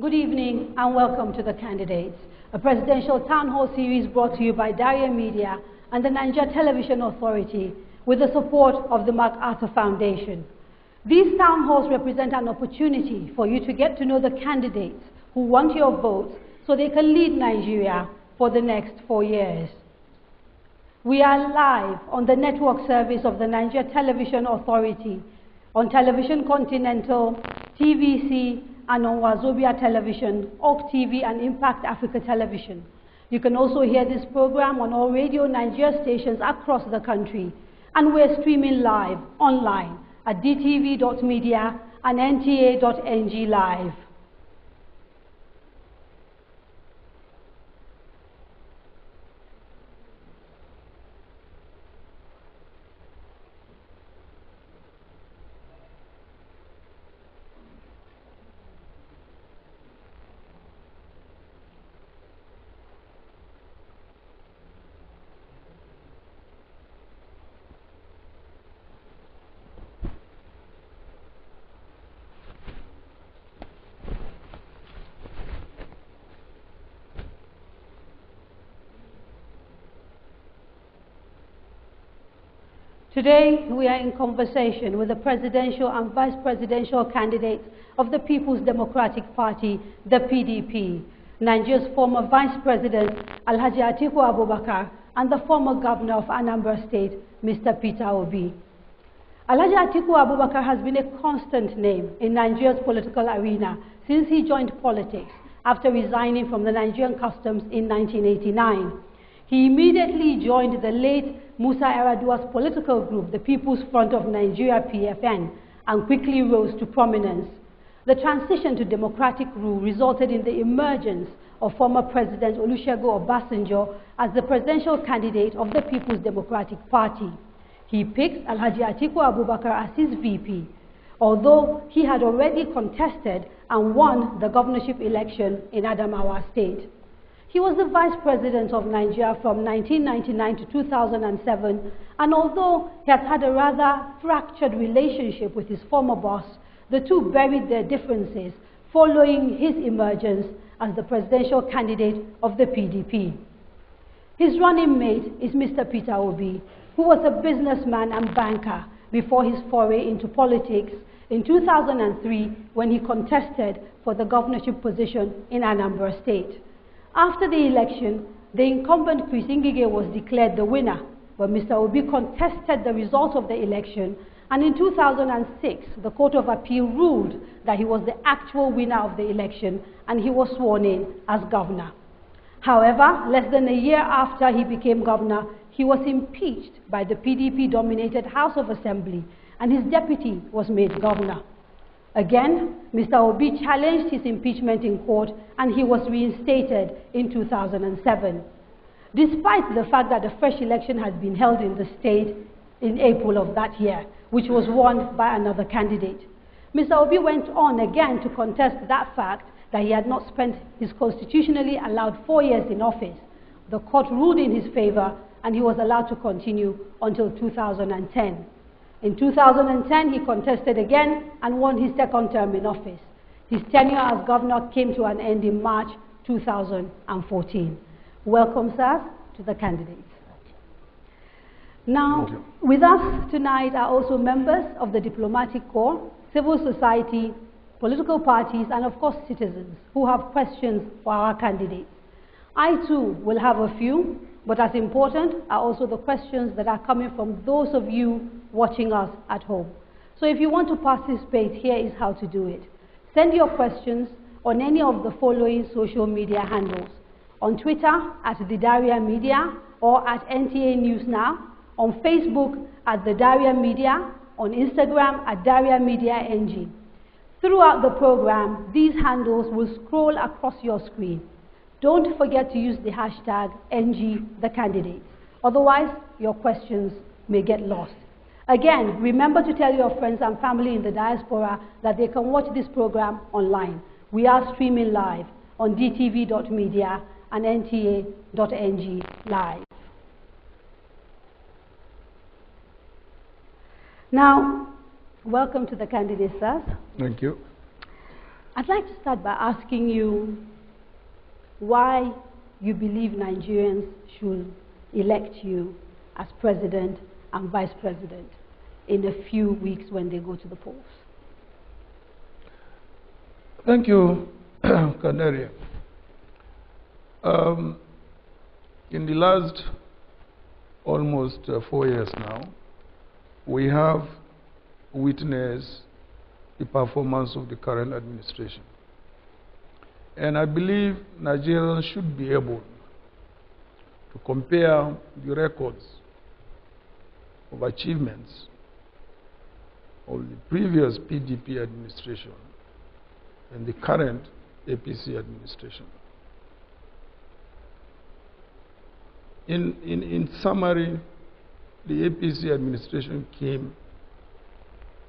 Good evening and welcome to the candidates, a presidential town hall series brought to you by Daria Media and the Nigeria Television Authority with the support of the MacArthur Foundation. These town halls represent an opportunity for you to get to know the candidates who want your votes so they can lead Nigeria for the next 4 years. We are live on the network service of the Nigeria Television Authority, on Television Continental, TVC, and on Wazobia Television, OG TV, and Impact Africa Television. You can also hear this program on all Radio Nigeria stations across the country. And we're streaming live online at dtv.media and nta.ng live. Today, we are in conversation with the presidential and vice presidential candidates of the People's Democratic Party, the PDP, Nigeria's former vice president, Alhaji Atiku Abubakar, and the former governor of Anambra State, Mr. Peter Obi. Alhaji Atiku Abubakar has been a constant name in Nigeria's political arena since he joined politics after resigning from the Nigerian Customs in 1989. He immediately joined the late Musa Yar'Adua's political group, the People's Front of Nigeria (PFN), and quickly rose to prominence. The transition to democratic rule resulted in the emergence of former President Olusegun Obasanjo as the presidential candidate of the People's Democratic Party. He picked Alhaji Atiku Abubakar as his VP, although he had already contested and won the governorship election in Adamawa State. He was the vice president of Nigeria from 1999 to 2007, and although he has had a rather fractured relationship with his former boss, the two buried their differences following his emergence as the presidential candidate of the PDP. His running mate is Mr. Peter Obi, who was a businessman and banker before his foray into politics in 2003 when he contested for the governorship position in Anambra State. After the election, the incumbent Chris Ngige was declared the winner, but Mr. Obi contested the result of the election, and in 2006, the Court of Appeal ruled that he was the actual winner of the election, and he was sworn in as governor. However, less than a year after he became governor, he was impeached by the PDP-dominated House of Assembly, and his deputy was made governor. Again, Mr. Obi challenged his impeachment in court and he was reinstated in 2007. Despite the fact that a fresh election had been held in the state in April of that year, which was won by another candidate, Mr. Obi went on again to contest that fact that he had not spent his constitutionally allowed 4 years in office. The court ruled in his favor and he was allowed to continue until 2010. In 2010, he contested again and won his second term in office. His tenure as governor came to an end in March 2014. Welcome, sirs, to the candidates. Now, with us tonight are also members of the diplomatic corps, civil society, political parties, and of course citizens who have questions for our candidates. I too will have a few, but as important are also the questions that are coming from those of you watching us at home. So if you want to participate, here is how to do it. Send your questions on any of the following social media handles. On Twitter at the Daria Media or at NTA News Now, on Facebook at the Daria Media, on Instagram at Daria Media NG. Throughout the program, these handles will scroll across your screen. Don't forget to use the hashtag #NGTheCandidates. Otherwise, your questions may get lost. Again, remember to tell your friends and family in the diaspora that they can watch this program online. We are streaming live on dtv.media and nta.ng live. Now, welcome to the candidates, sirs. Thank you. I'd like to start by asking you why you believe Nigerians should elect you as president and vice president in a few weeks when they go to the polls. Thank you, Candaria. In the last almost 4 years now, we have witnessed the performance of the current administration. And I believe Nigerians should be able to compare the records of achievements of the previous PDP administration and the current APC administration. In summary, the APC administration came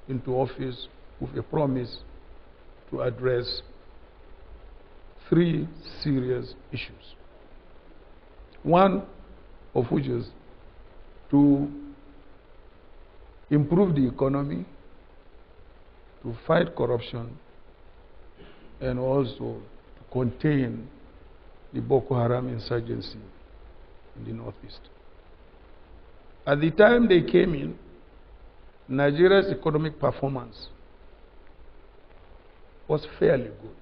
into office with a promise to address 3 serious issues. One of which is to improve the economy, to fight corruption, and also to contain the Boko Haram insurgency in the northeast. At the time they came in, Nigeria's economic performance was fairly good.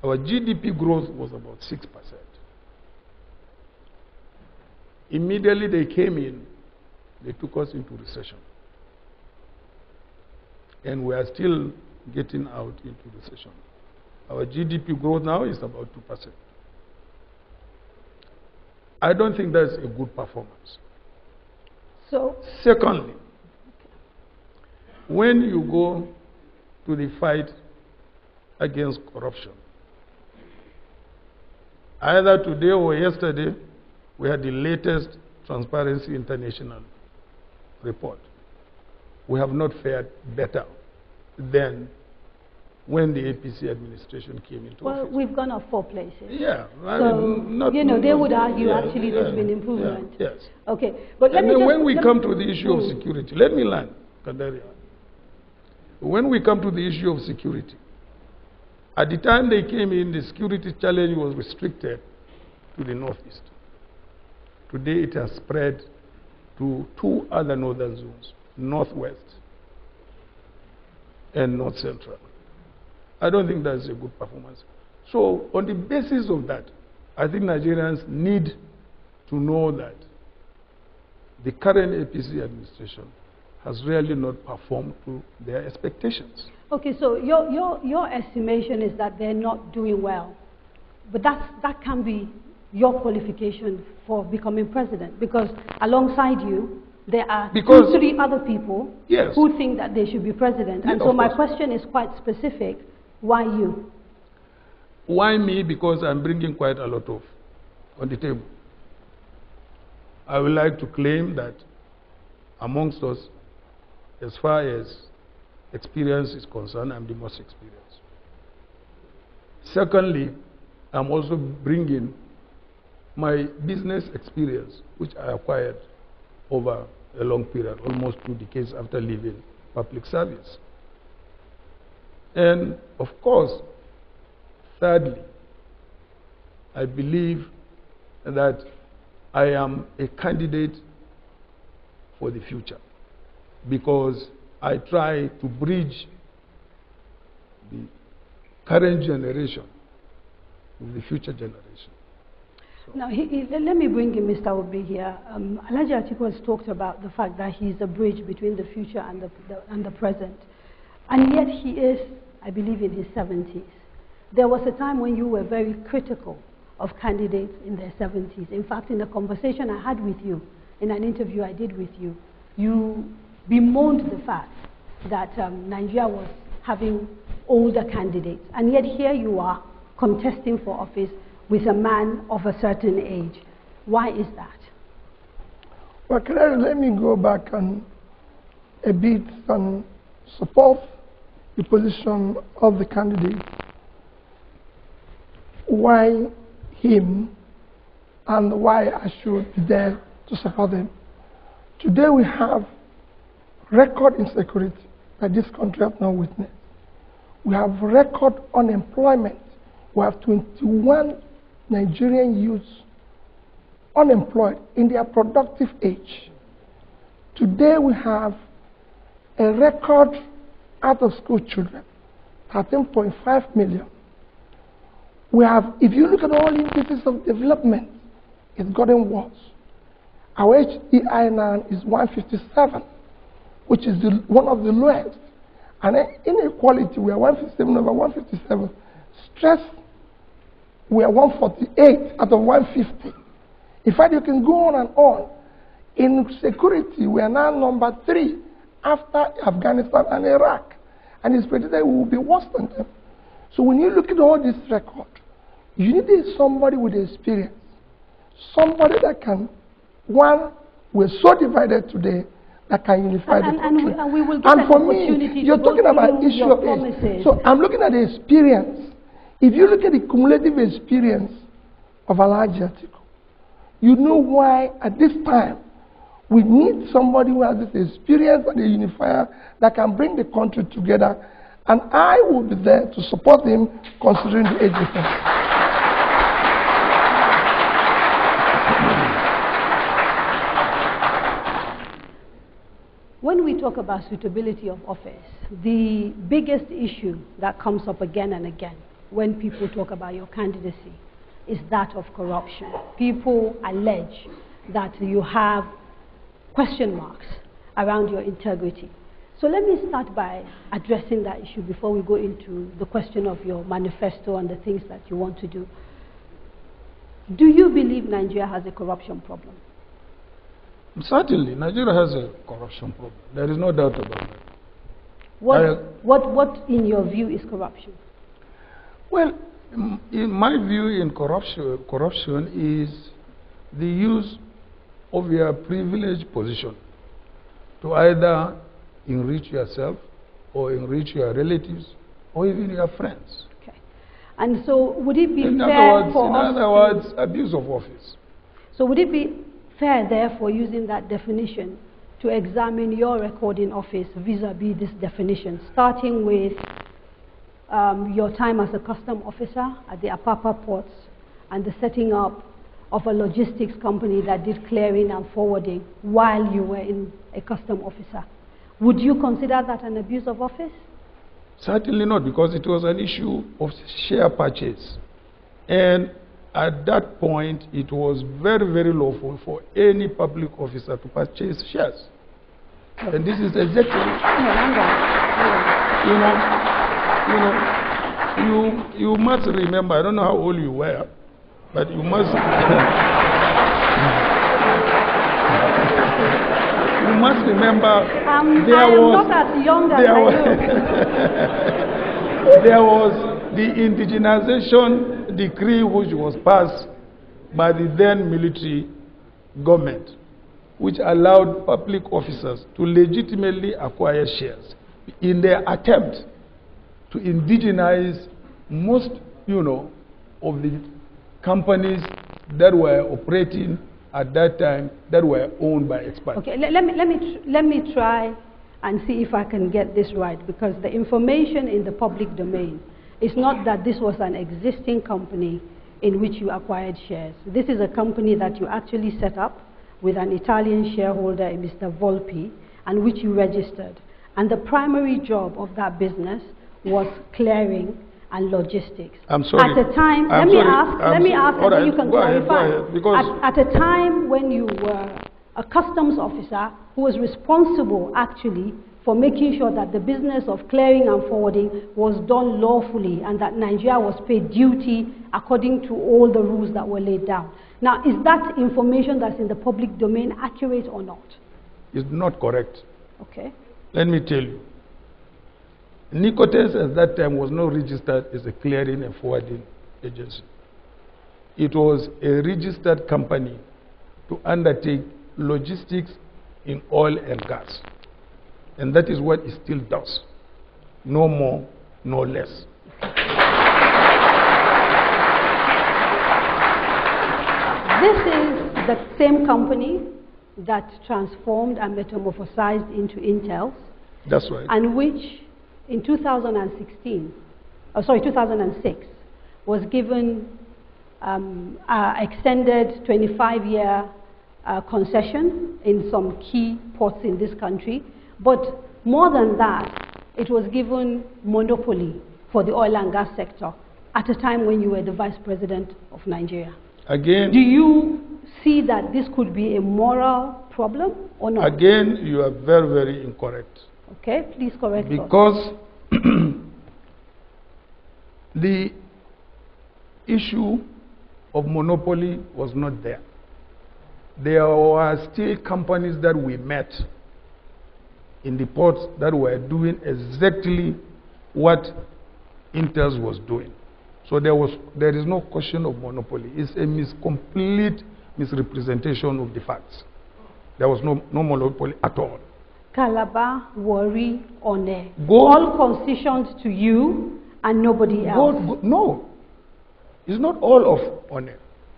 Our GDP growth was about 6%. Immediately they came in, they took us into recession. And we are still getting out into recession. Our GDP growth now is about 2%. I don't think that's a good performance. So, secondly, when you go to the fight against corruption, either today or yesterday, we had the latest Transparency International report. We have not fared better than when the APC administration came into office. well, we've gone up 4 places. Yeah. So, they would argue actually there's been improvement. Yes. Okay. But And then when we come to the issue of security, let me learn, Kandaria. When we come to the issue of security, at the time they came in, the security challenge was restricted to the northeast. Today it has spread to 2 other northern zones, northwest and north central. I don't think that's a good performance. So on the basis of that, I think Nigerians need to know that the current APC administration has really not performed to their expectations. Okay, so your estimation is that they're not doing well. But that can be your qualification for becoming president, because alongside you, there are 2, 3 other people who think that they should be president. And so my question is quite specific. Why you? Why me? Because I'm bringing quite a lot of on the table. I would like to claim that amongst us, as far as experience is concerned, I'm the most experienced. Secondly, I'm also bringing my business experience, which I acquired over a long period, almost 2 decades after leaving public service. And of course, thirdly, I believe that I am a candidate for the future, because I try to bridge the current generation with the future generation. So. Now, let me bring in Mr. Obi here. Alhaji Atiku has talked about the fact that he's a bridge between the future and the present. And yet he is, I believe, in his 70s. There was a time when you were very critical of candidates in their 70s. In fact, in a conversation I had with you, in an interview I did with you, you bemoaned the fact that Nigeria was having older candidates. And yet here you are contesting for office with a man of a certain age. Why is that? Well, Claire, let me go back and a bit and support the position of the candidate. Why him and why I should be there to support them. Today we have record insecurity that this country has not witnessed. We have record unemployment. We have 21 Nigerian youths unemployed in their productive age. Today we have a record out-of-school children, 13.5 million. We have, if you look at all indices of development, it's gotten worse. Our HEI now is 157, which is one of the lowest. And inequality, we are 157 over 157. Stress, we are 148 out of 150. In fact, you can go on and on. In security, we are now number 3 after Afghanistan and Iraq. And it's predicted we will be worse than them. So when you look at all this record, you need somebody with experience. Somebody that can, one, we're so divided today, that can unify the country. And we will get an opportunity. You're talking about issue of age. So I'm looking at the experience. If you look at the cumulative experience of Alhaji ATIKU, you know why at this time we need somebody who has this experience and a unifier that can bring the country together. And I will be there to support him considering the age difference. When we talk about suitability of office, the biggest issue that comes up again and again when people talk about your candidacy is that of corruption. People allege that you have question marks around your integrity. So let me start by addressing that issue before we go into the question of your manifesto and the things that you want to do. Do you believe Nigeria has a corruption problem? Certainly, Nigeria has a corruption problem. There is no doubt about that. What in your view is corruption? Well, in my view, in corruption is the use of your privileged position to either enrich yourself or enrich your relatives or even your friends. Okay. And so would it be in other words, abuse of office. So would it be fair, therefore, using that definition, to examine your record in office vis-a-vis this definition, starting with your time as a custom officer at the Apapa ports and the setting up of a logistics company that did clearing and forwarding while you were in a custom officer? Would you consider that an abuse of office? Certainly not, because it was an issue of share purchase. And at that point, it was very, very lawful for any public officer to purchase shares. Okay. And this is exactly, you must remember, I don't know how old you were, but you must, you must remember there was the indigenization decree which was passed by the then military government, which allowed public officers to legitimately acquire shares in their attempt to indigenize most, of the companies that were operating at that time that were owned by expats. Okay, let me try and see if I can get this right, because the information in the public domain is not that this was an existing company in which you acquired shares. This is a company that you actually set up with an Italian shareholder, Mr. Volpi, and which you registered. And the primary job of that business was clearing and logistics. I'm sorry. At a time, let me ask, and then you can clarify. At a time when you were a customs officer who was responsible actually for making sure that the business of clearing and forwarding was done lawfully and that Nigeria was paid duty according to all the rules that were laid down. Now, is that information that's in the public domain accurate or not? It's not correct. Okay. Let me tell you. Nicotes at that time was not registered as a clearing and forwarding agency. It was a registered company to undertake logistics in oil and gas. And that is what it still does. No more, no less. This is the same company that transformed and metamorphosized into Intel. That's right. And which in 2006, was given extended 25-year concession in some key ports in this country. But more than that, it was given monopoly for the oil and gas sector at a time when you were the Vice President of Nigeria. Again, do you see that this could be a moral problem or not? Again, you are very, very incorrect. Okay, please correct us. Because the issue of monopoly was not there. There were still companies that we met in the ports that were doing exactly what Intels was doing. So there is no question of monopoly. It's a complete misrepresentation of the facts. There was no monopoly at all. Calabar, Warri, One, all concessions to you and nobody else. No, it's not all of One.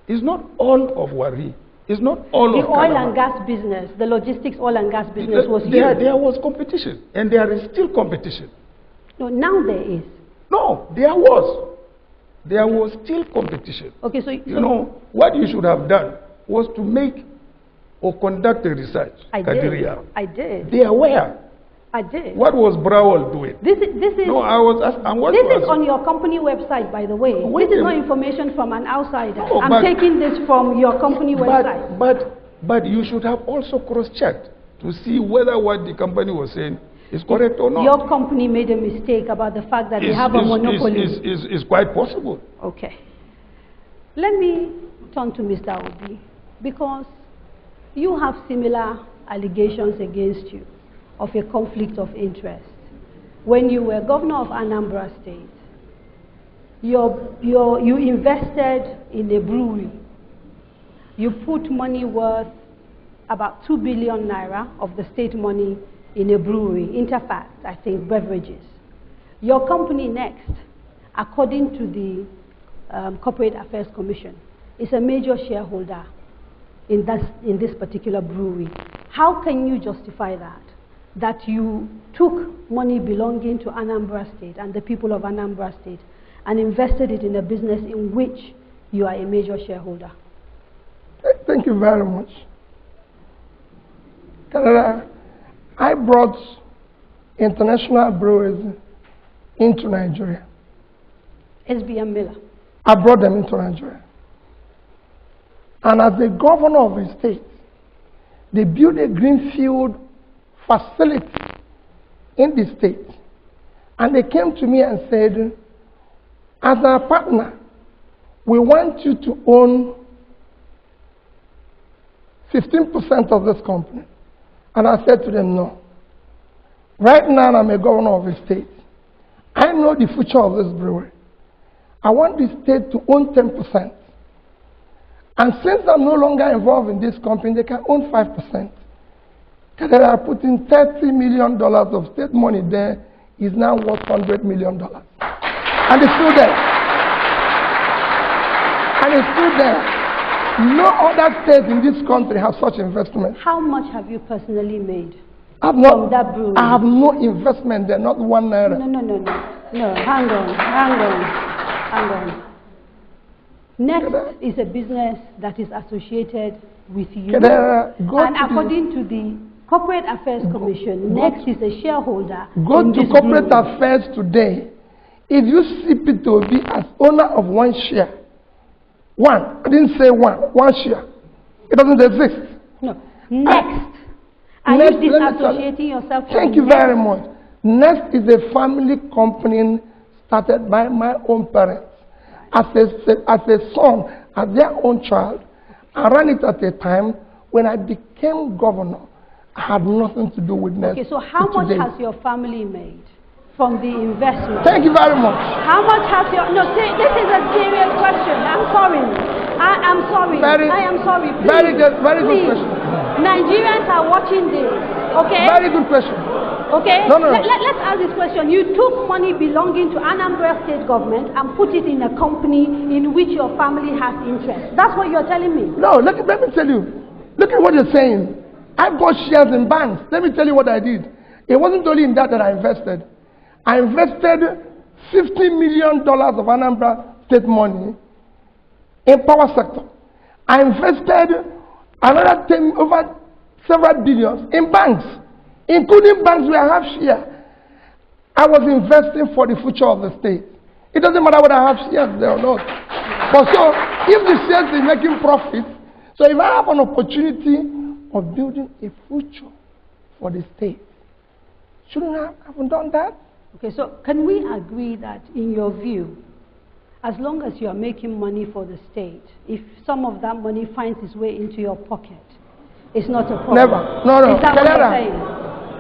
It's not all of Warri. It's not all of the oil Calabar. and gas business, the logistics oil and gas business was there was competition, and there is still competition. No, now there is. No, there was. There was still competition. Okay, so you know, what you should have done was to make or conduct a research. I did. They are where? I did. What was Browell doing? This is. No, I was asking. This is on your company website, by the way. This is not information from an outsider. No, I'm taking this from your company website. But you should have also cross-checked to see whether what the company was saying is correct or not. Your company made a mistake about the fact that they have a monopoly. Is quite possible. Okay. Let me turn to Mr. Obi, because you have similar allegations against you of a conflict of interest. When you were governor of Anambra State, you invested in a brewery. You put money worth about 2 billion naira of the state money in a brewery, Interfact, I think, beverages. Your company next, according to the Corporate Affairs Commission, is a major shareholder in this particular brewery. How can you justify that you took money belonging to Anambra State and the people of Anambra State and invested it in a business in which you are a major shareholder? Thank you very much. I brought international breweries into Nigeria. SBM Miller. I brought them into Nigeria. And as the governor of the state, they built a greenfield facility in the state. And they came to me and said, as our partner, we want you to own 15% of this company. And I said to them, no. Right now, I'm a governor of a state. I know the future of this brewery. I want the state to own 10%. And since I'm no longer involved in this company, they can own 5%. They are putting $30 million of state money there, is now worth $100 million. And it's still there. And it's still there. No other state in this country has such investment. How much have you personally made from that brewery? I have no investment there, not 1 naira. No, hang on. Next is a business that is associated with you. And according to the Corporate Affairs Commission, Next is a shareholder. Go to Corporate Affairs today. If you see P2B as owner of 1 share, I didn't say 1 share. It doesn't exist. No. Next. Are you disassociating yourself from Thank you very much. Next is a family company started by my own parents. As a son, as their own child. I ran it at a time when I became governor. I had nothing to do with Next. Okay, so how much has your family made from the investment? Thank you very much. How much has your... No, this is a serious question. I'm sorry. I'm sorry. I am sorry. Please, very good question. Nigerians are watching this, okay? Very good question. Okay? No. Let's ask this question. You took money belonging to Anambra State government and put it in a company in which your family has interest. That's what you're telling me. No, let me tell you. Look at what you're saying. I bought shares in banks. Let me tell you what I did. It wasn't only in that I invested. I invested $50 million of Anambra state money in power sector. I invested another over several billions in banks, including banks where I have share. I was investing for the future of the state. It doesn't matter whether I have shares there or not. But so, if the shares is making profit, so if I have an opportunity of building a future for the state, shouldn't I have done that? Okay, so can we agree that in your view, as long as you are making money for the state, if some of that money finds its way into your pocket, it's not a problem? Never. No, no. Is that what you're saying?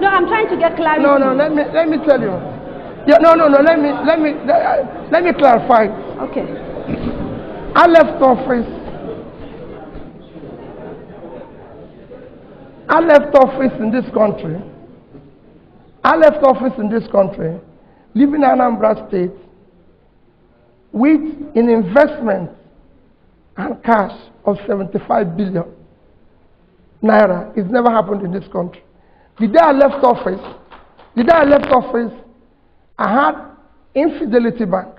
No, I'm trying to get clarity. No, no, let me tell you. Yeah, no, let me clarify. Okay. I left office. I left office in this country. Living in Anambra State, with an investment and cash of 75 billion naira. It's never happened in this country. The day I left office, I had Infidelity Bank,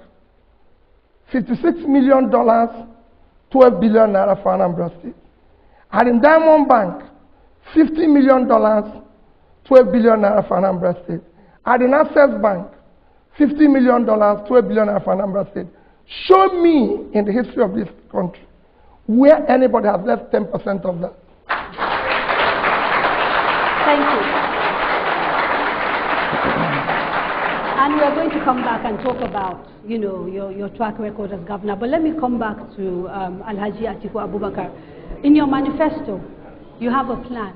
$56 million, 12 billion naira for Anambra State. I had in Diamond Bank, $50 million, 12 billion naira for Anambra State. I had in Access Bank, $50 million, 12 billion naira for Anambra State. Show me in the history of this country where anybody has left 10% of that. Thank you. And we are going to come back and talk about, you know, your track record as governor. But let me come back to Alhaji Atiku Abubakar. In your manifesto, you have a plan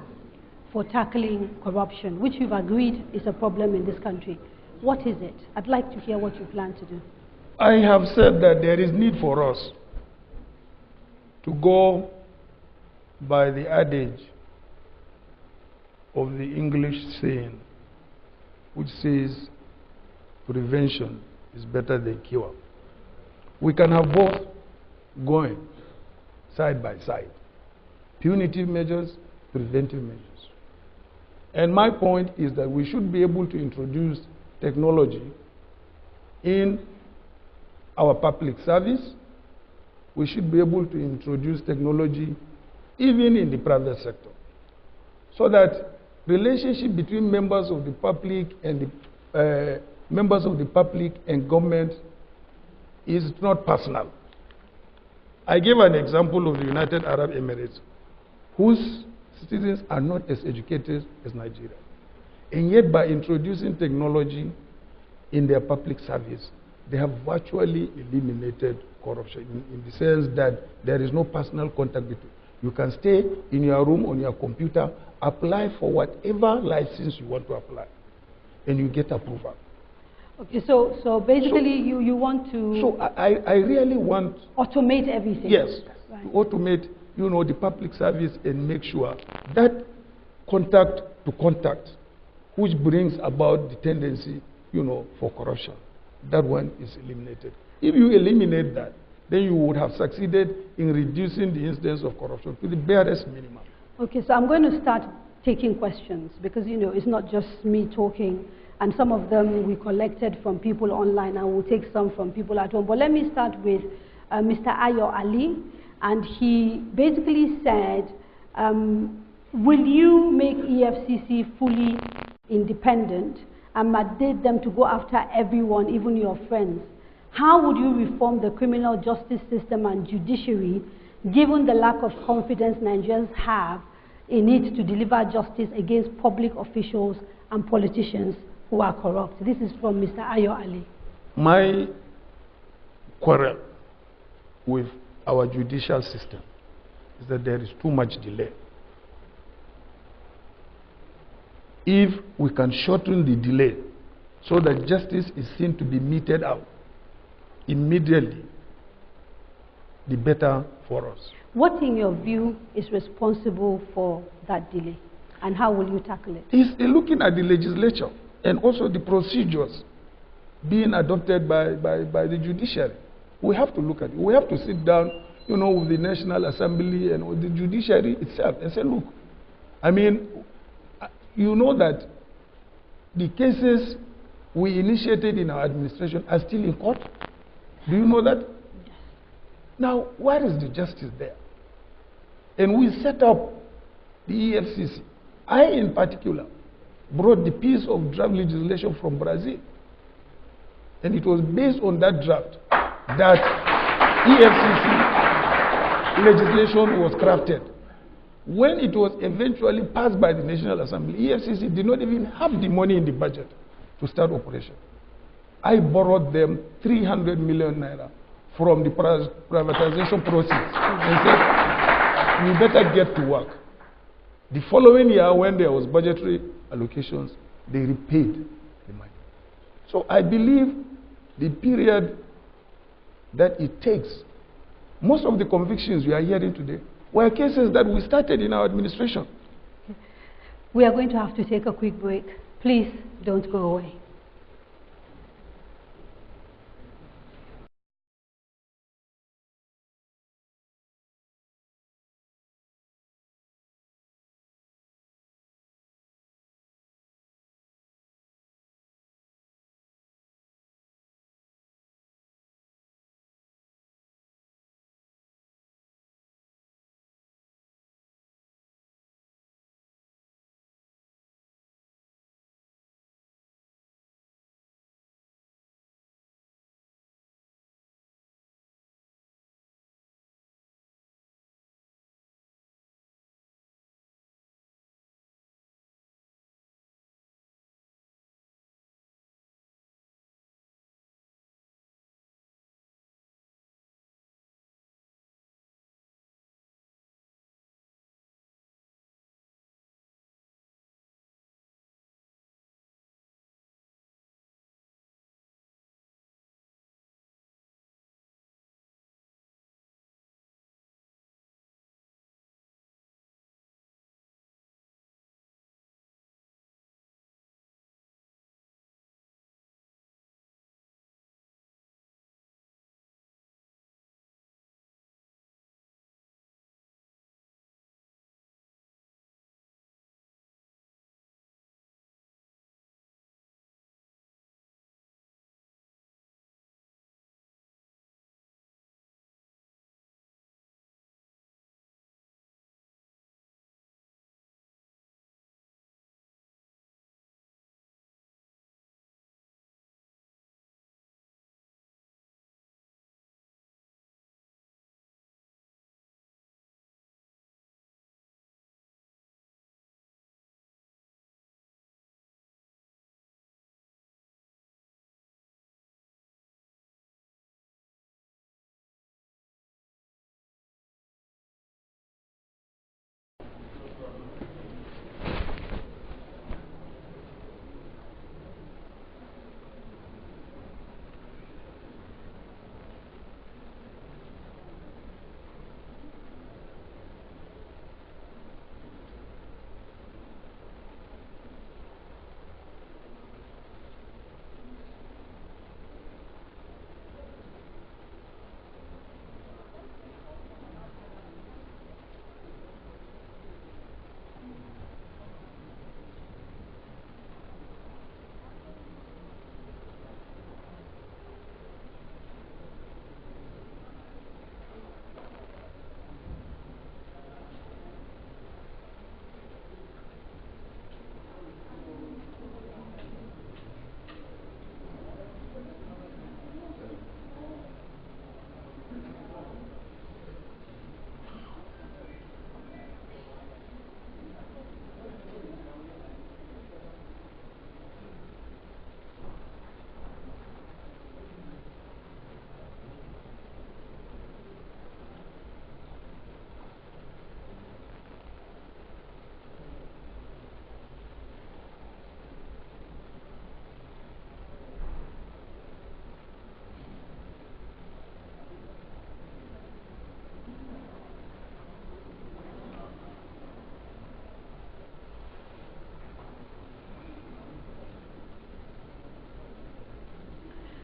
for tackling corruption, which you've agreed is a problem in this country. What is it? I'd like to hear what you plan to do. I have said that there is need for us to go by the adage of the English saying, which says prevention is better than cure. We can have both going side by side. Punitive measures, preventive measures. And my point is that we should be able to introduce technology in our public service. We should be able to introduce technology even in the private sector, so that relationship between members of the public and government is not personal. I gave an example of the United Arab Emirates, whose citizens are not as educated as Nigeria. And yet, by introducing technology in their public service, they have virtually eliminated corruption in the sense that there is no personal contact between. You can stay in your room on your computer, apply for whatever license you want to apply, and you get approval. Okay, so basically you want to... So I really want... automate everything. Yes, right. to automate, you know, the public service and make sure that contact to contact, which brings about the tendency, you know, for corruption, that one is eliminated. If you eliminate that, then you would have succeeded in reducing the incidence of corruption to the barest minimum. Okay, so I'm going to start taking questions because, you know, it's not just me talking, and some of them we collected from people online, and we'll take some from people at home. But let me start with Mr. Ayo Ali, and he basically said, will you make EFCC fully independent and mandate them to go after everyone, even your friends? How would you reform the criminal justice system and judiciary, given the lack of confidence Nigerians have in it to deliver justice against public officials and politicians who are corrupt? This is from Mr. Ayo Ali. My quarrel with our judicial system is that there is too much delay. If we can shorten the delay so that justice is seen to be meted out immediately, the better for us. What, in your view, is responsible for that delay, and how will you tackle it? It's looking at the legislature and also the procedures being adopted by the judiciary. We have to look at it. We have to sit down, you know, with the National Assembly and with the judiciary itself and say, look, I mean, you know that the cases we initiated in our administration are still in court. Do you know that? Now, where is the justice there? And we set up the EFCC. I, in particular, brought the piece of draft legislation from Brazil. And it was based on that draft that EFCC legislation was crafted. When it was eventually passed by the National Assembly, EFCC did not even have the money in the budget to start operation. I borrowed them 300 million naira from the privatization proceeds and said, you better get to work. The following year, when there was budgetary allocations, they repaid the money. So I believe the period that it takes, most of the convictions we are hearing today were cases that we started in our administration. We are going to have to take a quick break. Please don't go away.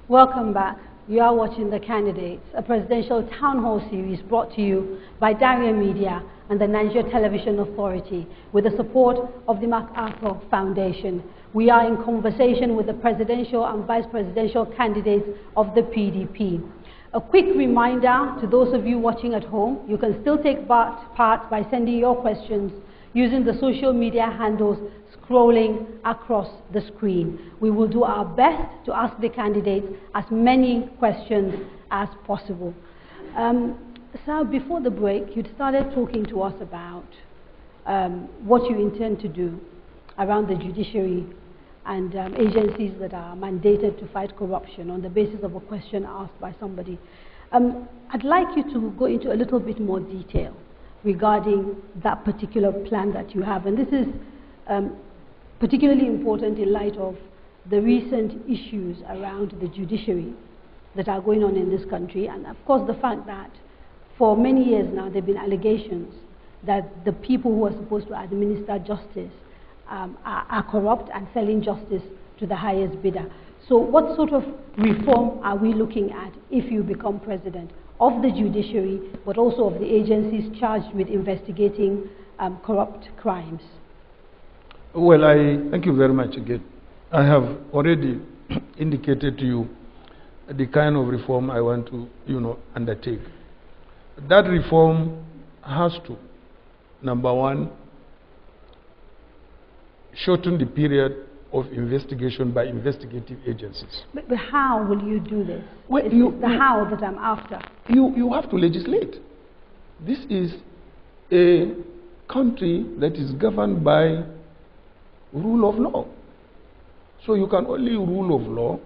Welcome back. You are watching The Candidates, a presidential town hall series brought to you by Daria Media and the Nigeria Television Authority with the support of the MacArthur Foundation. We are in conversation with the presidential and vice presidential candidates of the PDP. A quick reminder to those of you watching at home, you can still take part by sending your questions using the social media handles scrolling across the screen. We will do our best to ask the candidates as many questions as possible. Sir, before the break, you'd started talking to us about what you intend to do around the judiciary and agencies that are mandated to fight corruption on the basis of a question asked by somebody. I'd like you to go into a little bit more detail regarding that particular plan that you have. And this is particularly important in light of the recent issues around the judiciary that are going on in this country. And of course, the fact that for many years now, there have been allegations that the people who are supposed to administer justice are corrupt and selling justice to the highest bidder. So what sort of reform are we looking at if you become president of the judiciary, but also of the agencies charged with investigating corrupt crimes? Well, I thank you very much again. I have already indicated to you the kind of reform I want to, undertake. That reform has to, number one, shorten the period of investigation by investigative agencies. But how will you do this? Well, it's the how that I'm after. You have to legislate. This is a country that is governed by rule of law. So you can only rule of law,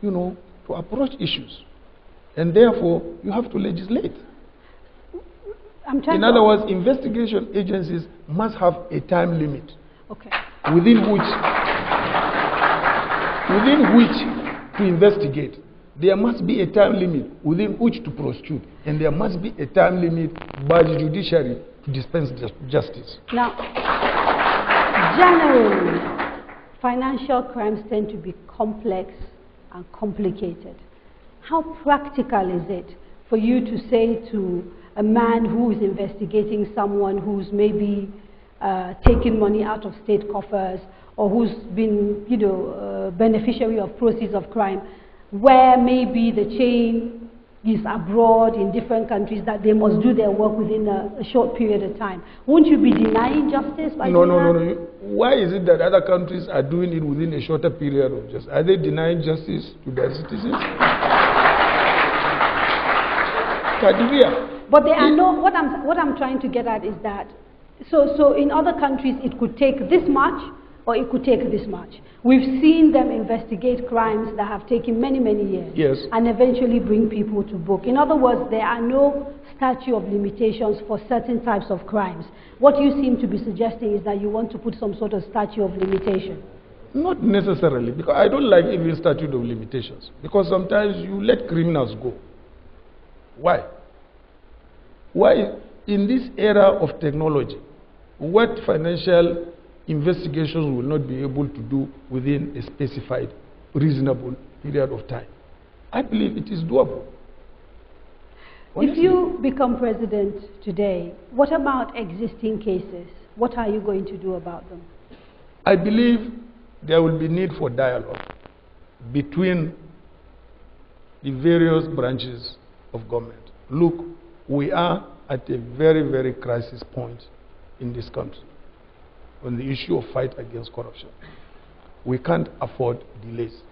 to approach issues. And therefore, you have to legislate. In other words, investigation agencies must have a time limit. Okay. Within which to investigate. There must be a time limit within which to prosecute, and there must be a time limit by the judiciary to dispense justice. Now, generally, financial crimes tend to be complex and complicated. How practical is it for you to say to a man who is investigating someone who's maybe taking money out of state coffers, or who's been, beneficiary of proceeds of crime, where maybe the chain is abroad in different countries, that they must do their work within a short period of time? Won't you be denying justice by doing that? No. Why is it that other countries are doing it within a shorter period of justice? Are they denying justice to their citizens? But there are no. What I'm trying to get at is that. So in other countries, it could take this much, or it could take this much. We've seen them investigate crimes that have taken many, many years, yes, and eventually bring people to book. In other words, there are no statute of limitations for certain types of crimes. What you seem to be suggesting is that you want to put some sort of statute of limitation. Not necessarily, because I don't like even statute of limitations, because sometimes you let criminals go. Why? Why, in this era of technology, what financial investigations will not be able to do within a specified, reasonable period of time? I believe it is doable. Honestly. If you become president today, what about existing cases? What are you going to do about them? I believe there will be need for dialogue between the various branches of government. Look, we are at a very, very crisis point in this country on the issue of fight against corruption. We can't afford delays.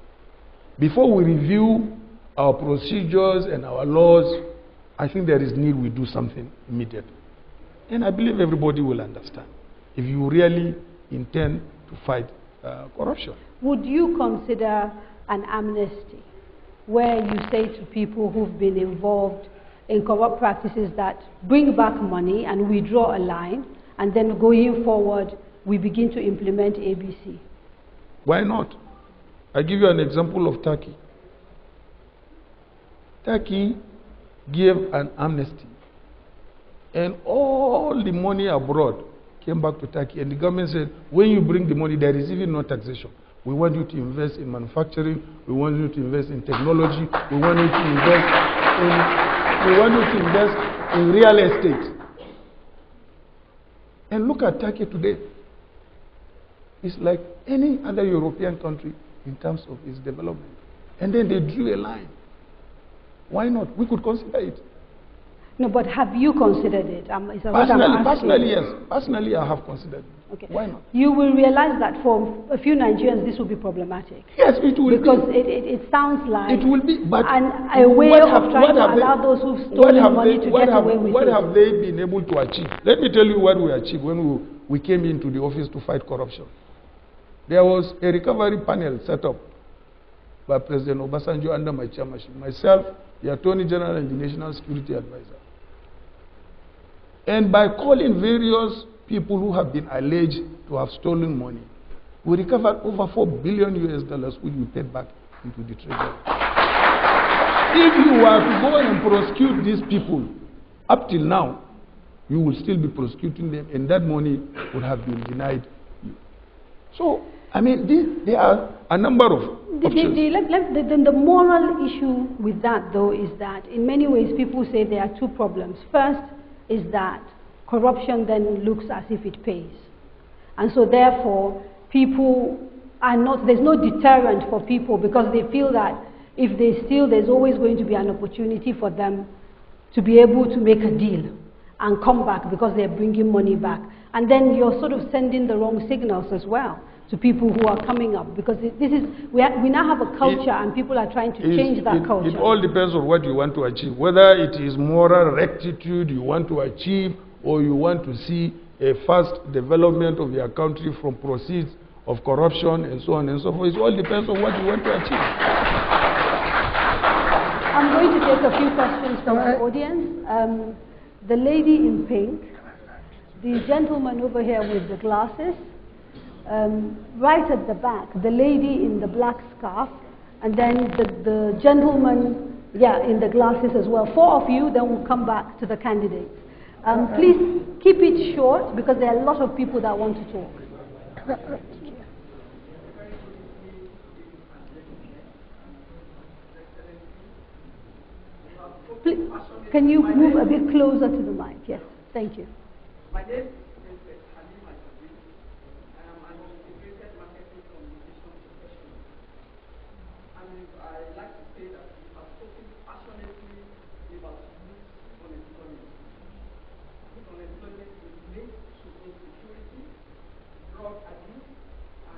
Before we review our procedures and our laws, I think there is need we do something immediately. And I believe everybody will understand if you really intend to fight corruption. Would you consider an amnesty where you say to people who've been involved in corrupt practices that bring back money and we draw a line, and then going forward, we begin to implement ABC? Why not? I give you an example of Turkey. Turkey gave an amnesty, and all the money abroad came back to Turkey, and the government said, when you bring the money, there is even no taxation. We want you to invest in manufacturing. We want you to invest in technology. We want you to invest in real estate. And look at Turkey today. It's like any other European country in terms of its development. And then they drew a line. Why not? We could consider it. No, but have you considered it? Personally, yes. Personally, I have considered it. Okay. Why not? You will realize that for a few Nigerians, this will be problematic. Yes, it will because be. Because it sounds like it will be, but a way of trying to allow those who've stolen money to get away with it. What have they been able to achieve? Let me tell you what we achieved when we came into the office to fight corruption. There was a recovery panel set up by President Obasanjo under my chairmanship, myself, the Attorney General and the National Security Advisor. And by calling various people who have been alleged to have stolen money, we recovered over $4 billion which we paid back into the treasury. If you were to go and prosecute these people, up till now, you will still be prosecuting them, and that money would have been denied you. So, I mean, there are a number of options. The moral issue with that, though, is that in many ways people say there are two problems. First is that corruption then looks as if it pays. And so therefore, people are not, there's no deterrent for people because they feel that if they steal, there's always going to be an opportunity for them to be able to make a deal and come back because they're bringing money back. And then you're sort of sending the wrong signals as well to people who are coming up, because we now have a culture and people are trying to change that culture. It all depends on what you want to achieve, whether it is moral rectitude you want to achieve or you want to see a fast development of your country from proceeds of corruption and so on and so forth. It all depends on what you want to achieve. I'm going to take a few questions from the audience. The lady in pink, the gentleman over here with the glasses, right at the back, the lady in the black scarf, and then the gentleman, in the glasses as well. 4 of you, then we'll come back to the candidates. Please keep it short because there are a lot of people that want to talk. Please, can you move a bit closer to the mic? Yes, thank you. My name is Halima. I am an integrated marketing communication professional. And I like to say that we have spoken passionately about youth unemployment. Youth unemployment is linked to insecurity, drug abuse,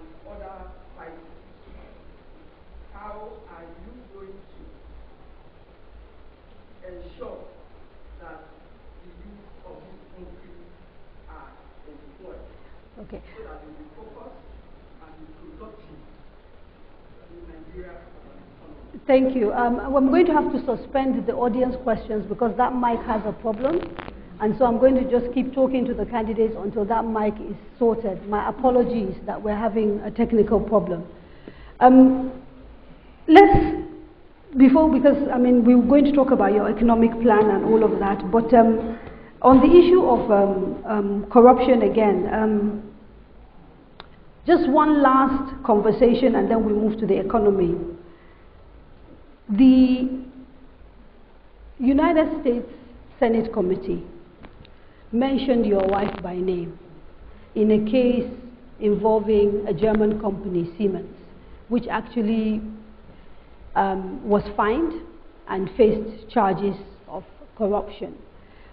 and other crises. How are you going to ensure that the youth of this country are employed? Okay. So that they will be focused and be productive in Nigeria as an economy. Thank you. I'm going to have to suspend the audience questions because that mic has a problem. And so I'm going to just keep talking to the candidates until that mic is sorted. My apologies that we're having a technical problem. Because I mean, we're going to talk about your economic plan and all of that, but on the issue of corruption again, just one last conversation and then we move to the economy. The United States Senate Committee mentioned your wife by name in a case involving a German company, Siemens, which actually was fined and faced charges of corruption.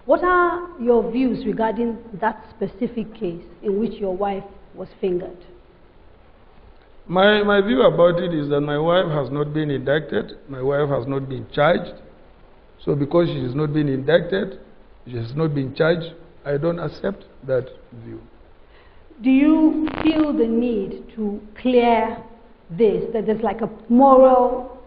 What are your views regarding that specific case in which your wife was fingered? My view about it is that my wife has not been indicted, my wife has not been charged. So because she has not been indicted, she has not been charged, I don't accept that view. Do you feel the need to clear this, that there's like a moral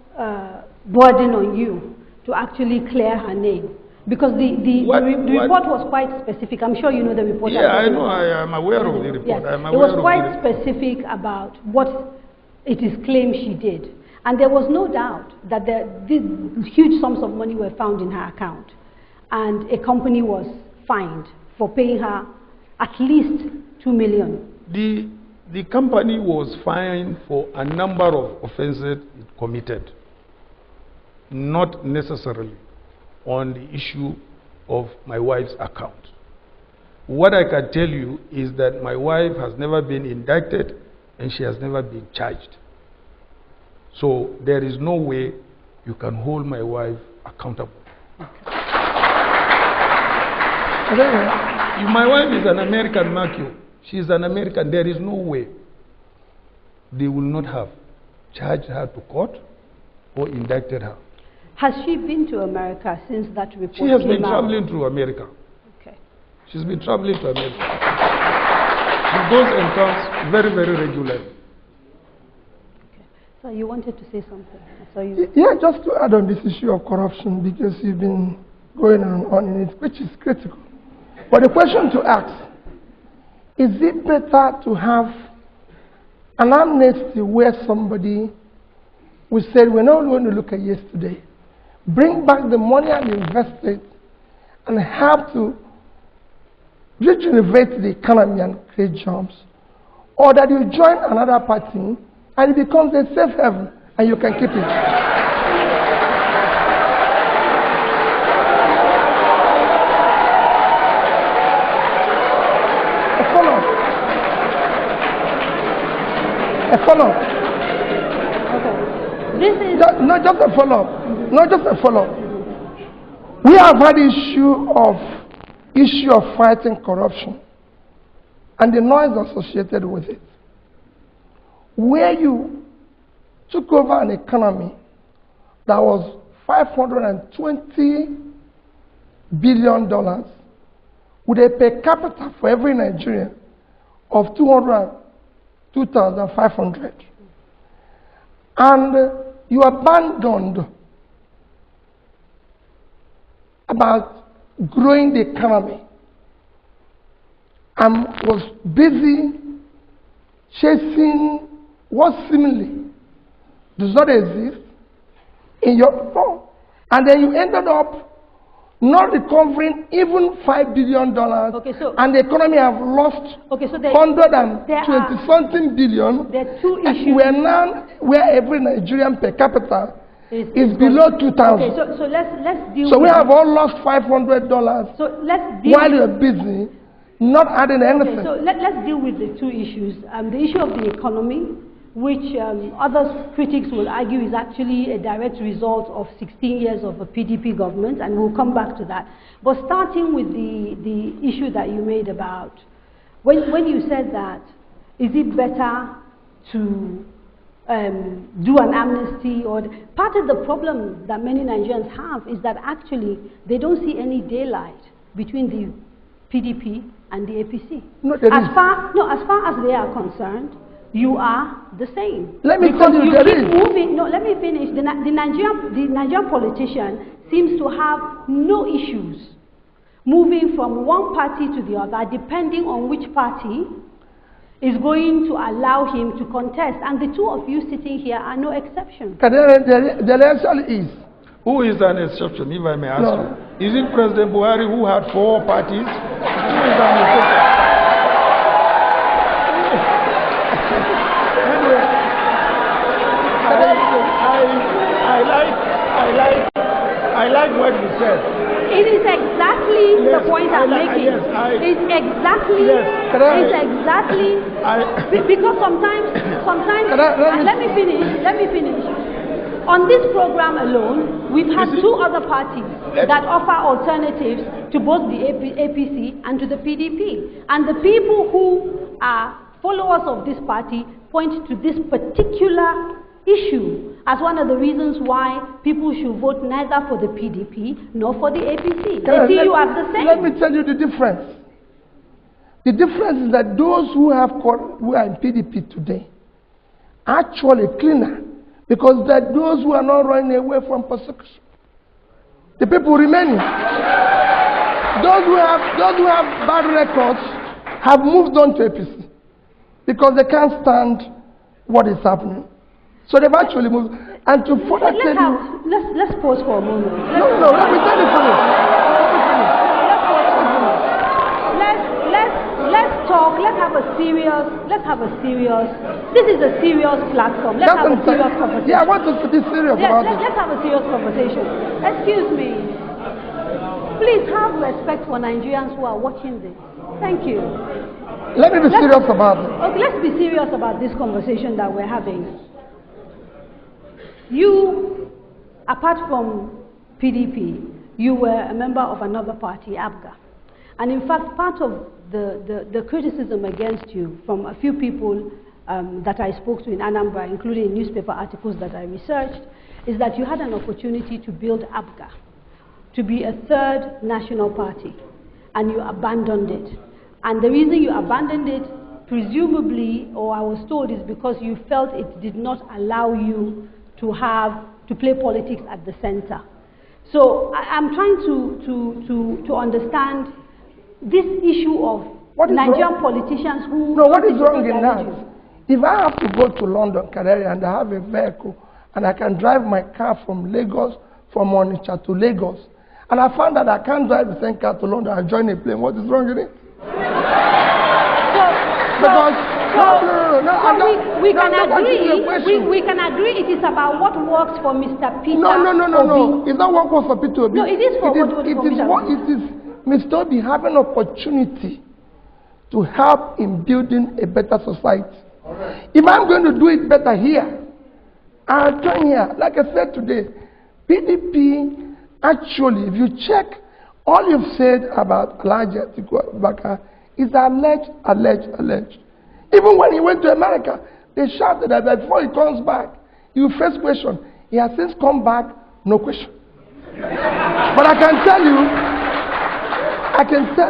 burden on you to actually clear her name? Because the report was quite specific. I'm sure you know the report. Yeah, I know. I am aware of the report. Yes. It was quite specific about what it is claimed she did. And there was no doubt that these huge sums of money were found in her account. And a company was fined for paying her at least $2 million. The company was fined for a number of offenses it committed, not necessarily on the issue of my wife's account. What I can tell you is that my wife has never been indicted and she has never been charged. So there is no way you can hold my wife accountable. If my wife is an American, mark you, she is an American, there is no way they will not have charged her to court or indicted her. Has she been to America since that report She has came been out? traveling to America. Okay. She's been traveling to America. She goes and comes very, very regularly. Okay. So you wanted to say something. So you... Yeah, just to add on this issue of corruption, because you've been going on in it, which is critical. But the question to ask, is it better to have an amnesty where somebody we said we're not going to look at yesterday, bring back the money and invest it, and have to regenerate the economy and create jobs, or that you join another party and it becomes a safe haven and you can keep it? A follow-up. Okay. This is... Not just a follow-up. Not just a follow-up. We have had issue of fighting corruption and the noise associated with it. Where you took over an economy that was $520 billion with a per capita for every Nigerian of 2,500. And you abandoned about growing the economy and was busy chasing what seemingly does not exist in your phone. And then you ended up not recovering even $5 billion, okay, so and the economy have lost okay, so 120-something billion. There are two issues. We are now where every Nigerian per capita is below 2,000. Okay, so let's deal. So we have all lost $500. So let's deal while you're busy, not adding anything. Okay, so let's deal with the two issues. The issue of the economy, which other critics will argue is actually a direct result of 16 years of a PDP government, and we'll come back to that. But starting with the issue that you made about, when you said that, is it better to do an amnesty? Or part of the problem that many Nigerians have is that actually they don't see any daylight between the PDP and the APC. No, as far as they are concerned, you are the same. Let me tell you, there is. No, let me finish. The Nigerian politician seems to have no issues moving from one party to the other, depending on which party is going to allow him to contest. And the two of you sitting here are no exception. There actually is. Who is an exception, if I may ask you? Is it President Buhari who had 4 parties? Who is an exception? I like what you said. It is exactly the point I'm making. It's exactly because sometimes let me finish. On this program alone, we've had 2 other parties that offer alternatives to both the APC and to the PDP. And the people who are followers of this party point to this particular issue as one of the reasons why people should vote neither for the PDP nor for the APC. They see you as the same. Let me tell you the difference. The difference is that those who are in PDP today are actually cleaner, because they're those who are not running away from persecution. The people remaining. Those who have bad records have moved on to APC because they can't stand what is happening. So they've actually moved. And to further tell you... Let's pause for a moment. No, let me tell you finish. let's talk. Let's have a serious. This is a serious platform. Let's have a serious conversation. Yeah, I want us to be serious about it. Let's have a serious conversation. Excuse me. Please have respect for Nigerians who are watching this. Thank you. Let me be serious about it. Okay, let's be serious about this conversation that we're having. You, apart from PDP, you were a member of another party, ABGA. And in fact, part of the criticism against you from a few people that I spoke to in Anambra, including newspaper articles that I researched, is that you had an opportunity to build ABGA, to be a third national party, and you abandoned it. And the reason you abandoned it, presumably, or I was told, is because you felt it did not allow you to play politics at the center. So I'm trying to understand this issue of Nigerian politicians who... No, what is wrong in that? If I have to go to London, Canary, and I have a vehicle, and I can drive my car from Lagos, from Onitsha to Lagos, and I found that I can't drive the same car to London and join a plane, what is wrong with it? We can agree it is about what works for Mr. Peter. No. It's not what works for Peter Obi. No, it is for it is Mr. Obi having opportunity to help in building a better society. Right. If I'm going to do it better here, I'll join here. Like I said today, PDP, actually, if you check, all you've said about ATIKU Abubakar is alleged. Even when he went to America, they shouted that before he comes back, you face question. He has since come back, no question. But I can tell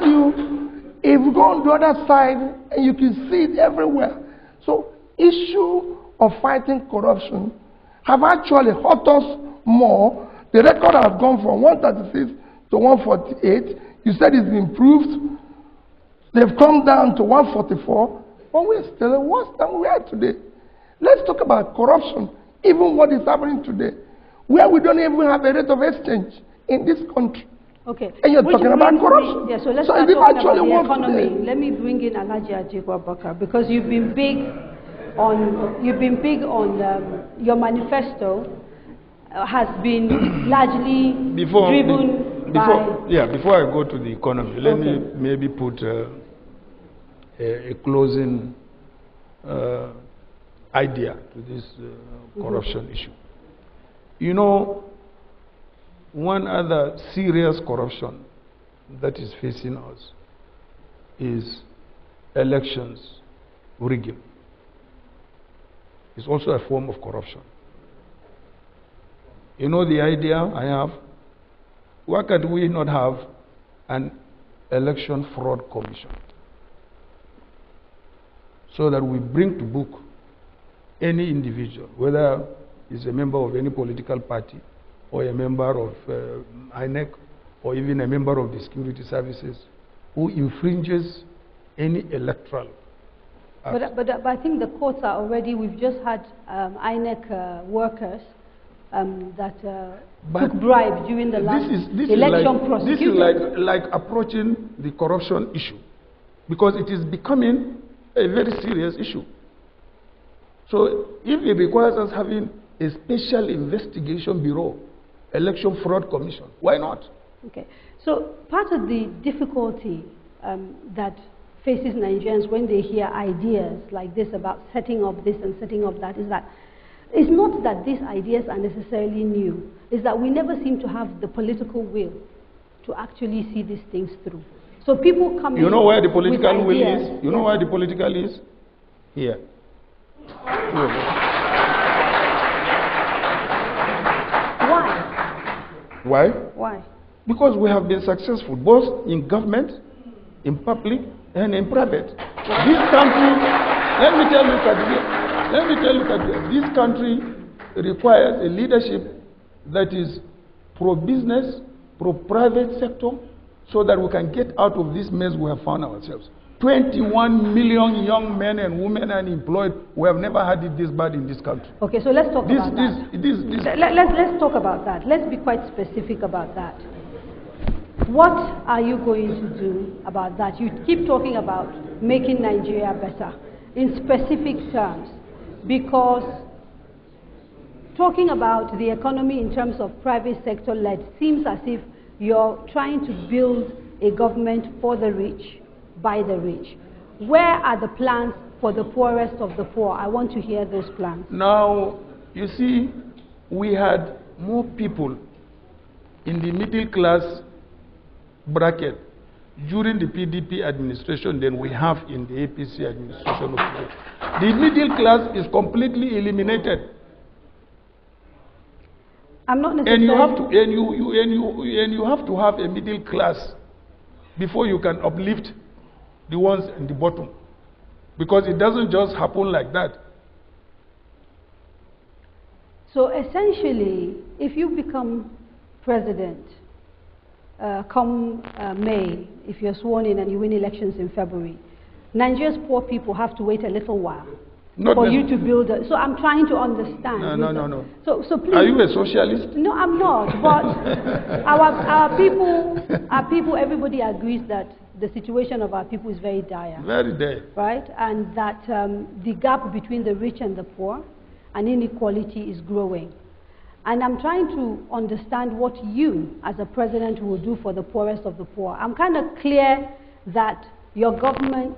you, if you go on the other side, and you can see it everywhere. So, issue of fighting corruption have actually hurt us more. The record has gone from 136 to 148. You said it's improved. They've come down to 144. But we're still worse than we are today. Let's talk about corruption, even what is happening today, where we don't even have a rate of exchange in this country. Okay. And you're talking about corruption. Yeah, so let's start talking about the economy. Let me bring in Alhaji ATIKU Abubakar, because you've been big on your manifesto has been largely driven by... Before I go to the economy, let me maybe put a closing idea to this corruption issue. You know, one other serious corruption that is facing us is elections rigging. It's also a form of corruption. You know the idea I have? Why can't we not have an election fraud commission? So that we bring to book any individual, whether he's a member of any political party, or a member of INEC, or even a member of the security services, who infringes any electoral act. But I think the courts are already, we've just had INEC workers that took bribes during the last election prosecution. This is like approaching the corruption issue, because it is becoming a very serious issue. So if it requires us having a special investigation bureau, election fraud commission, why not? Okay. So part of the difficulty that faces Nigerians when they hear ideas like this about setting up this and setting up that is that it's not that these ideas are necessarily new. It's that we never seem to have the political will to actually see these things through. So people come in. You know where the political will ideas. is? You know where the political is? Here. Why? Why? Because we have been successful both in government, in public, and in private. This country, let me tell you, this country requires a leadership that is pro-business, pro-private sector, so that we can get out of this mess we have found ourselves. 21 million young men and women unemployed. We have never had it this bad in this country. Okay, so let's talk about that. Let's talk about that. Let's be quite specific about that. What are you going to do about that? You keep talking about making Nigeria better in specific terms, because talking about the economy in terms of private sector led seems as if you're trying to build a government for the rich, by the rich. Where are the plans for the poorest of the poor? I want to hear those plans. Now, you see, we had more people in the middle class bracket during the PDP administration than we have in the APC administration of today. The middle class is completely eliminated. I'm not And you have necessarily... to you have to have a middle class before you can uplift the ones in the bottom, because it doesn't just happen like that. So essentially, if you become president come May, if you're sworn in and you win elections in February, Nigeria's poor people have to wait a little while for you to build a... So I'm trying to understand. No. So please... Are you a socialist? No, I'm not. But our people, everybody agrees that the situation of our people is very dire. Very dire. Right? And that the gap between the rich and the poor and inequality is growing. And I'm trying to understand what you, as a president, will do for the poorest of the poor. I'm kind of clear that your government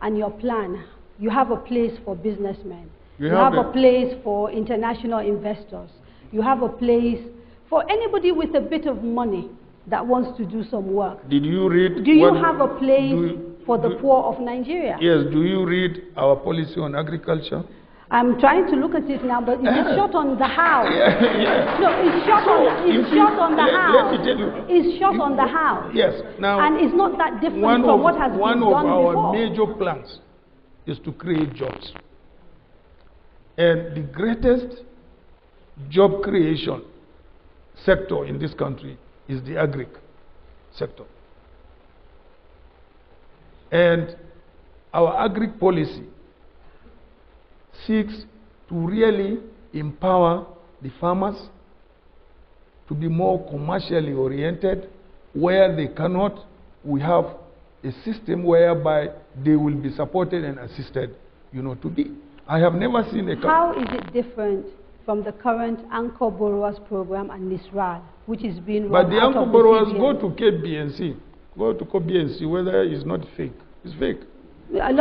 and your plan, you have a place for businessmen. You have a place for international investors. You have a place for anybody with a bit of money that wants to do some work. Did you read... Do you have a place for the poor of Nigeria? Yes. Do you read our policy on agriculture? I'm trying to look at it now, but it's short on the how. Yeah. No, it's short on the how. Let me tell you. It's short on the how. Yes. Now, and it's not that different from what has been done before. One of our major plans is to create jobs. And the greatest job creation sector in this country is the agri sector. And our agri policy seeks to really empower the farmers to be more commercially oriented. Where they cannot, we have a system whereby they will be supported and assisted, to be. I have never seen a... How is it different from the current Anchor Borrowers Program and NISRAL, which is being run But the out Anchor of the Borrowers CBN? go to KBNC. Go to KBNC, whether it's not fake. It's fake. That's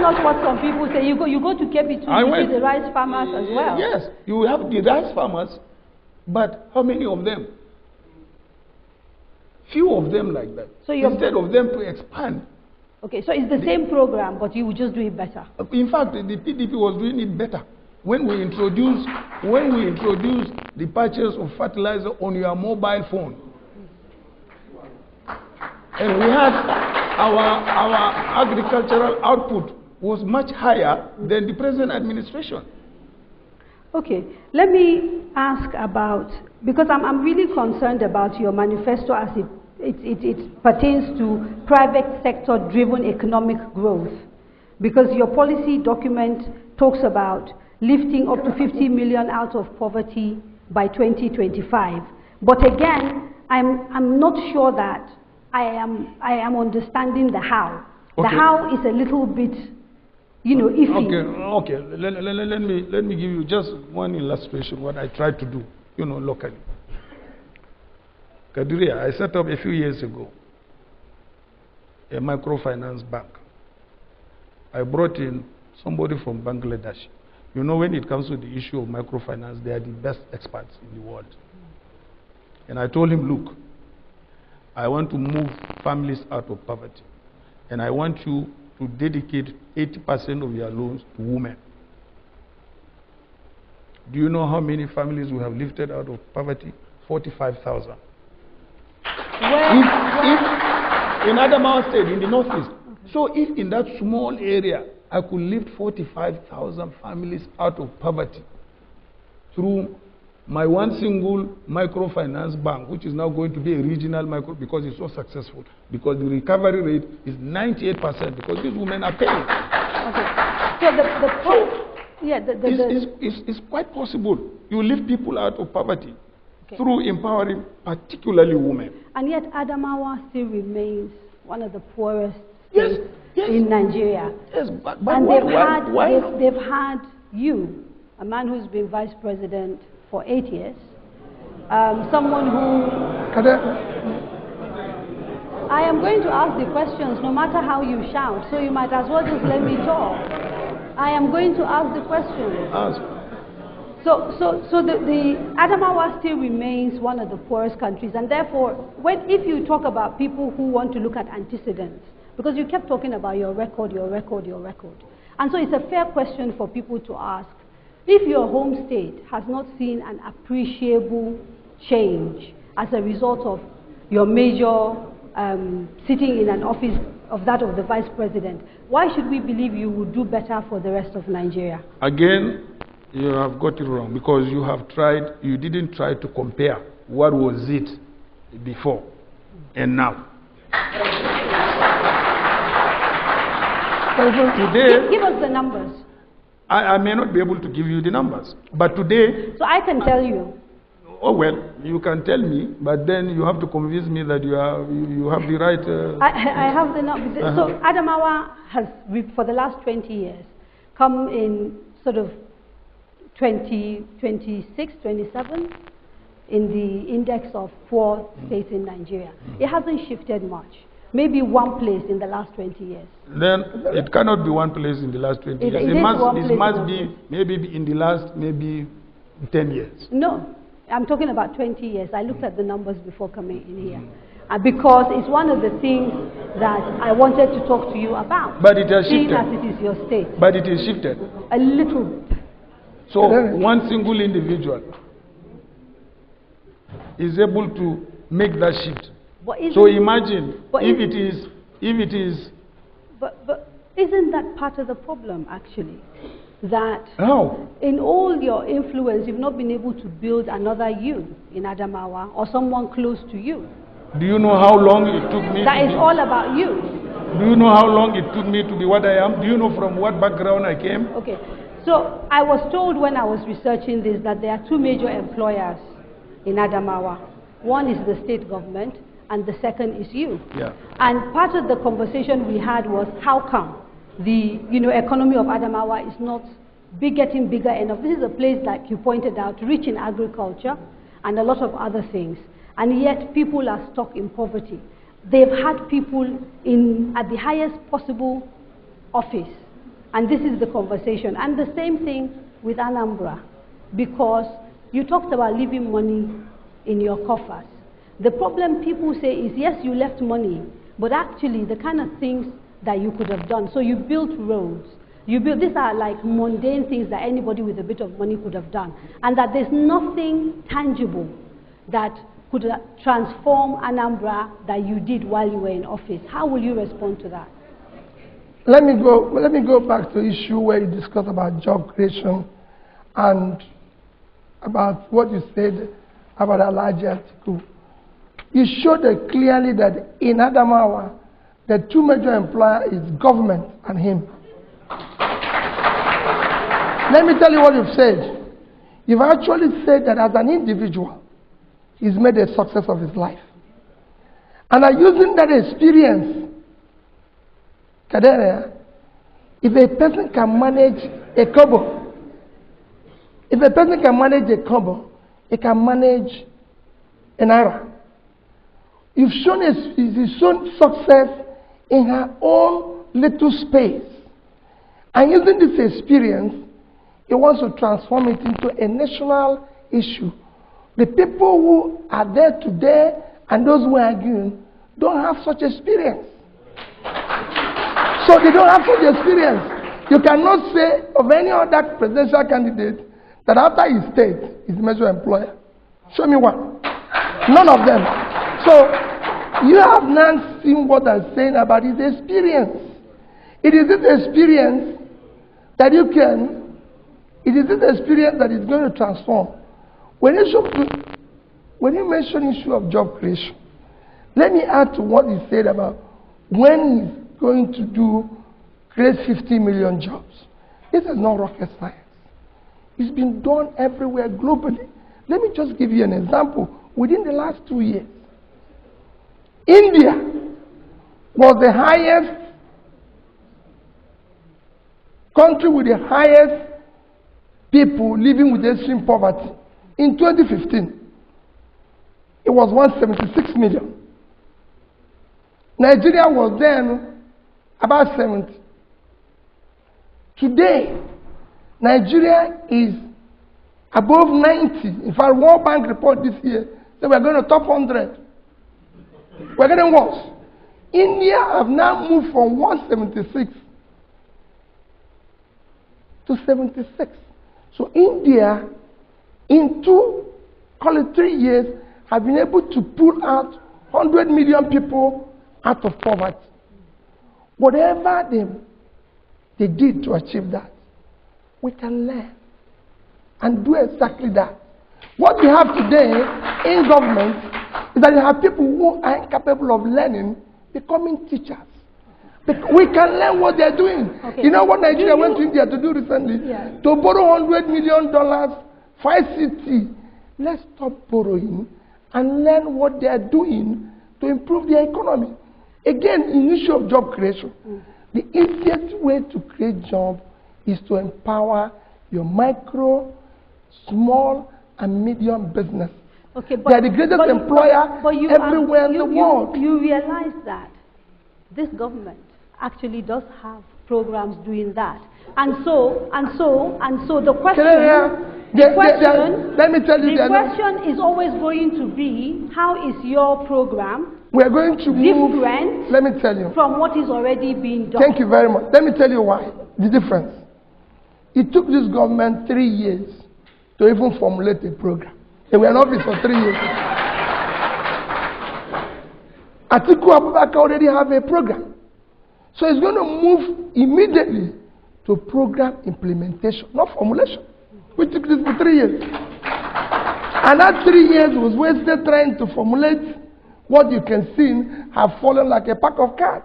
not what some people say. You go to KB2, you see the rice farmers as well. Yes, you have the rice farmers, but how many of them? Few of them like that. So instead of them to expand. Okay, so it's the same program, but you would just do it better. In fact, the PDP was doing it better. When we introduced the purchase of fertilizer on your mobile phone, and we had our agricultural output was much higher than the present administration. Okay, let me ask about, because I'm really concerned about your manifesto as it pertains to private sector driven economic growth, because your policy document talks about lifting up to 50 million out of poverty by 2025. But again, I'm not sure that I am understanding the how. Okay. The how is a little bit, iffy. Okay. Let me give you just one illustration what I try to do, locally. Kadiria, I set up a few years ago a microfinance bank. I brought in somebody from Bangladesh. When it comes to the issue of microfinance, they are the best experts in the world. And I told him, look, I want to move families out of poverty. And I want you to dedicate 80% of your loans to women. Do you know how many families we have lifted out of poverty? 45,000. If in Adamawa State, in the northeast. So if in that small area, I could lift 45,000 families out of poverty through my one single microfinance bank, which is now going to be a regional micro because it's so successful, because the recovery rate is 98% because these women are paying. Okay. So it's quite possible. You lift people out of poverty through empowering particularly women. And yet Adamawa still remains one of the poorest states in Nigeria. Yes, but and why? They've had you, a man who's been vice president for 8 years, someone who... I am going to ask the questions no matter how you shout, so you might as well just let me talk. I am going to ask the questions. Ask. So the Adamawa still remains one of the poorest countries, and therefore, if you talk about people who want to look at antecedents, because you kept talking about your record, and so it's a fair question for people to ask, if your home state has not seen an appreciable change as a result of your major sitting in an office of that of the vice president, why should we believe you would do better for the rest of Nigeria? Again, you have got it wrong, because you didn't try to compare what was it before and now. Today, give us the numbers. I may not be able to give you the numbers, but today... So I can tell you. Oh, well, you can tell me, but then you have to convince me that you have the right... I have the numbers. So Adamawa has, for the last 20 years, come in sort of 26, 27 in the index of poor states in Nigeria. It hasn't shifted much. Maybe one place in the last 20 years. Then it cannot be one place in the last 20 years. It must be maybe in the last 10 years. No. I'm talking about 20 years. I looked at the numbers before coming in here. Because it's one of the things that I wanted to talk to you about. But it has shifted. As it is your state. But it has shifted. A little bit. So one single individual is able to make that shift. So imagine if it is... But isn't that part of the problem, actually? That how? In all your influence, you've not been able to build another you in Adamawa or someone close to you. Do you know how long it took me? That is all about you. Do you know how long it took me to be what I am? Do you know from what background I came? Okay. So I was told when I was researching this that there are two major employers in Adamawa. One is the state government, and the second is you. Yeah. And part of the conversation we had was how come the economy of Adamawa is not getting bigger enough. This is a place, like you pointed out, rich in agriculture and a lot of other things, and yet people are stuck in poverty. They've had people at the highest possible office, and this is the conversation. And the same thing with Anambra, because you talked about leaving money in your coffers. The problem people say is, yes, you left money, but actually the kind of things that you could have done. So you built roads. These are like mundane things that anybody with a bit of money could have done. And that there's nothing tangible that could transform Anambra that you did while you were in office. How will you respond to that? Let me go back to the issue where you discussed about job creation and about what you said about Alhaji ATIKU. You showed it clearly that in Adamawa, the two major employers is government and him. Let me tell you what you've said. You've actually said that as an individual, he's made a success of his life. And using that experience, Kadere, if a person can manage a kobo, he can manage an naira. You've shown success in her own little space. And using this experience, he wants to transform it into a national issue. The people who are there today and those who are arguing don't have such experience. So they don't have such experience. You cannot say of any other presidential candidate that after his state is the major employer. Show me one. None of them. So you have not seen what I'm saying about his experience. It is this experience that you can, it is this experience that is going to transform. When you mention issue of job creation, let me add to what he said about when he's going to create 50 million jobs. This is not rocket science. It's been done everywhere globally. Let me just give you an example. Within the last 2 years, India was the highest country with the highest people living with extreme poverty. In 2015, it was 176 million. Nigeria was then about 70. Today, Nigeria is above 90. In fact, World Bank report this year said we're going to top 100. We're getting worse. India have now moved from 176 to 76. So India, in 3 years, have been able to pull out 100 million people out of poverty. Whatever they did to achieve that, we can learn and do exactly that. What we have today in government is that you have people who are incapable of learning becoming teachers. We can learn what they're doing. Okay. You know what Nigeria went to India to do recently? Yeah. To borrow $100 million for ICT. Let's stop borrowing and learn what they're doing to improve their economy. Again, in the issue of job creation, the easiest way to create jobs is to empower your micro, small, and medium business. Okay, they are the greatest employer everywhere in the world. You realize that this government actually does have programs doing that. And so the question, let me tell you, the question is always going to be, how is your program we are going to move, different let me tell you, from what is already being done? Thank you very much. Let me tell you why, the difference. It took this government 3 years to even formulate a program. They were in office for 3 years. ATIKU already have a program. So it's going to move immediately to program implementation, not formulation. We took this for 3 years. And that 3 years was wasted trying to formulate what you can see have fallen like a pack of cards.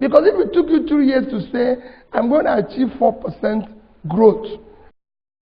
Because if it took you 2 years to say, I'm going to achieve 4% growth